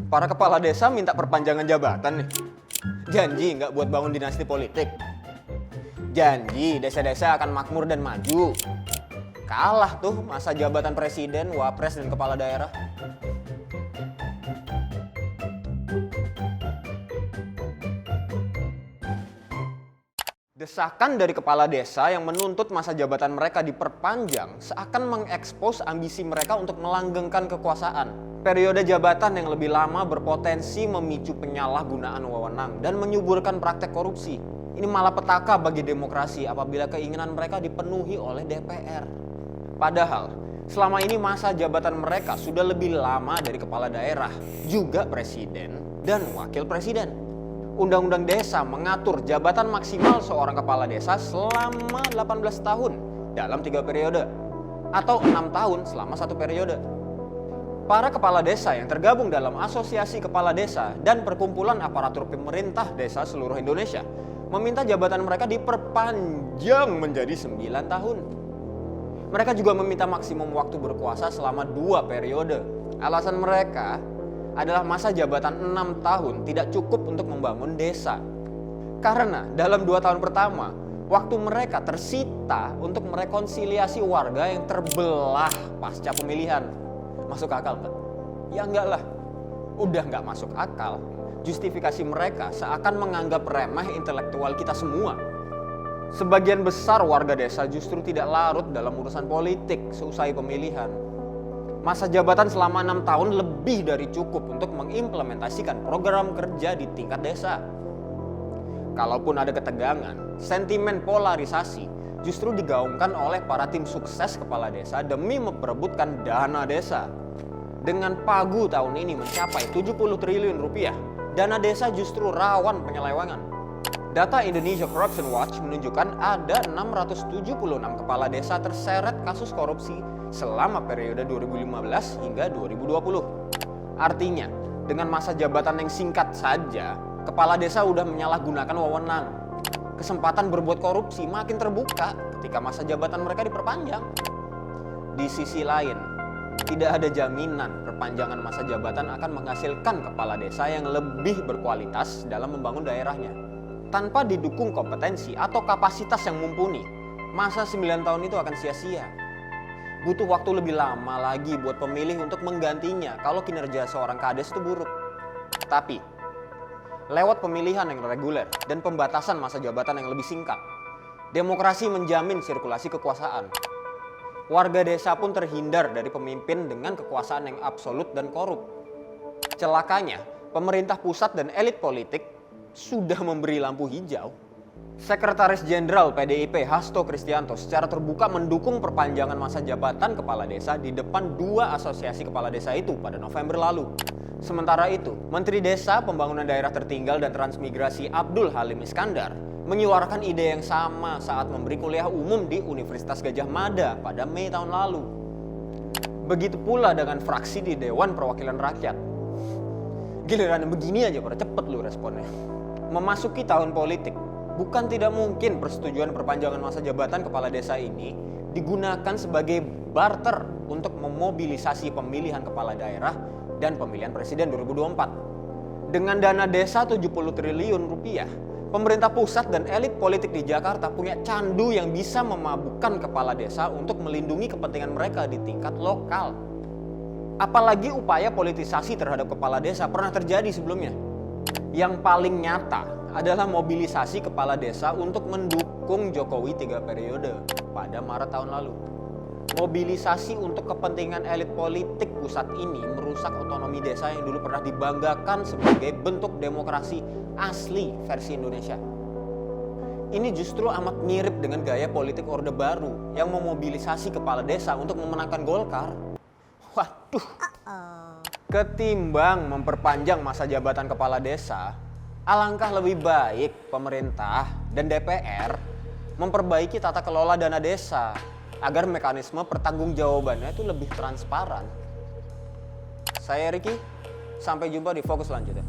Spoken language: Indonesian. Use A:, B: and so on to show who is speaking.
A: Para kepala desa minta perpanjangan jabatan nih. Janji nggak buat bangun dinasti politik. Janji desa-desa akan makmur dan maju. Kalah tuh masa jabatan presiden, wapres, dan kepala daerah. Desakan dari kepala desa yang menuntut masa jabatan mereka diperpanjang seakan mengekspos ambisi mereka untuk melanggengkan kekuasaan. Periode jabatan yang lebih lama berpotensi memicu penyalahgunaan wewenang dan menyuburkan praktek korupsi. Ini malapetaka bagi demokrasi apabila keinginan mereka dipenuhi oleh DPR. Padahal, selama ini masa jabatan mereka sudah lebih lama dari kepala daerah, juga presiden dan wakil presiden. Undang-Undang Desa mengatur jabatan maksimal seorang kepala desa selama 18 tahun dalam 3 periode atau 6 tahun selama 1 periode. Para kepala desa yang tergabung dalam Asosiasi Kepala Desa dan Perkumpulan Aparatur Pemerintah Desa seluruh Indonesia meminta jabatan mereka diperpanjang menjadi 9 tahun. Mereka juga meminta maksimum waktu berkuasa selama 2 periode. Alasan mereka adalah masa jabatan 6 tahun tidak cukup untuk membangun desa. Karena dalam 2 tahun pertama, waktu mereka tersita untuk merekonsiliasi warga yang terbelah pasca pemilihan. Masuk akal nggak? Ya enggak lah. Udah nggak masuk akal. Justifikasi mereka seakan menganggap remeh intelektual kita semua. Sebagian besar warga desa justru tidak larut dalam urusan politik seusai pemilihan. Masa jabatan selama 6 tahun lebih dari cukup untuk mengimplementasikan program kerja di tingkat desa. Kalaupun ada ketegangan, sentimen polarisasi justru digaungkan oleh para tim sukses kepala desa demi memperebutkan dana desa. Dengan pagu tahun ini mencapai 70 triliun rupiah, dana desa justru rawan penyelewengan. Data Indonesia Corruption Watch menunjukkan ada 676 kepala desa terseret kasus korupsi selama periode 2015 hingga 2020. Artinya, dengan masa jabatan yang singkat saja, kepala desa udah menyalahgunakan wewenang. Kesempatan berbuat korupsi makin terbuka ketika masa jabatan mereka diperpanjang. Di sisi lain, tidak ada jaminan perpanjangan masa jabatan akan menghasilkan kepala desa yang lebih berkualitas dalam membangun daerahnya. Tanpa didukung kompetensi atau kapasitas yang mumpuni, masa 9 tahun itu akan sia-sia. Butuh waktu lebih lama lagi buat pemilih untuk menggantinya kalau kinerja seorang kades itu buruk. Tapi, lewat pemilihan yang reguler dan pembatasan masa jabatan yang lebih singkat, demokrasi menjamin sirkulasi kekuasaan. Warga desa pun terhindar dari pemimpin dengan kekuasaan yang absolut dan korup. Celakanya, pemerintah pusat dan elit politik sudah memberi lampu hijau. Sekretaris Jenderal PDIP Hasto Kristianto secara terbuka mendukung perpanjangan masa jabatan kepala desa di depan 2 asosiasi kepala desa itu pada November lalu. Sementara itu, Menteri Desa, Pembangunan Daerah Tertinggal dan Transmigrasi Abdul Halim Iskandar menyuarakan ide yang sama saat memberi kuliah umum di Universitas Gadjah Mada pada Mei tahun lalu. Begitu pula dengan fraksi di Dewan Perwakilan Rakyat. Giliran begini aja pada cepet lu responnya. Memasuki tahun politik, bukan tidak mungkin persetujuan perpanjangan masa jabatan kepala desa ini digunakan sebagai barter untuk memobilisasi pemilihan kepala daerah dan pemilihan presiden 2024. Dengan dana desa 70 triliun rupiah, pemerintah pusat dan elit politik di Jakarta punya candu yang bisa memabukkan kepala desa untuk melindungi kepentingan mereka di tingkat lokal. Apalagi upaya politisasi terhadap kepala desa pernah terjadi sebelumnya. Yang paling nyata adalah mobilisasi kepala desa untuk mendukung Jokowi 3 periode pada Maret tahun lalu. Mobilisasi untuk kepentingan elit politik pusat ini merusak otonomi desa yang dulu pernah dibanggakan sebagai bentuk demokrasi asli versi Indonesia. Ini justru amat mirip dengan gaya politik Orde Baru yang memobilisasi kepala desa untuk memenangkan Golkar. Waduh. Ketimbang memperpanjang masa jabatan kepala desa, alangkah lebih baik pemerintah dan DPR memperbaiki tata kelola dana desa agar mekanisme pertanggungjawabannya itu lebih transparan. Saya Ricky, sampai jumpa di Fokus selanjutnya.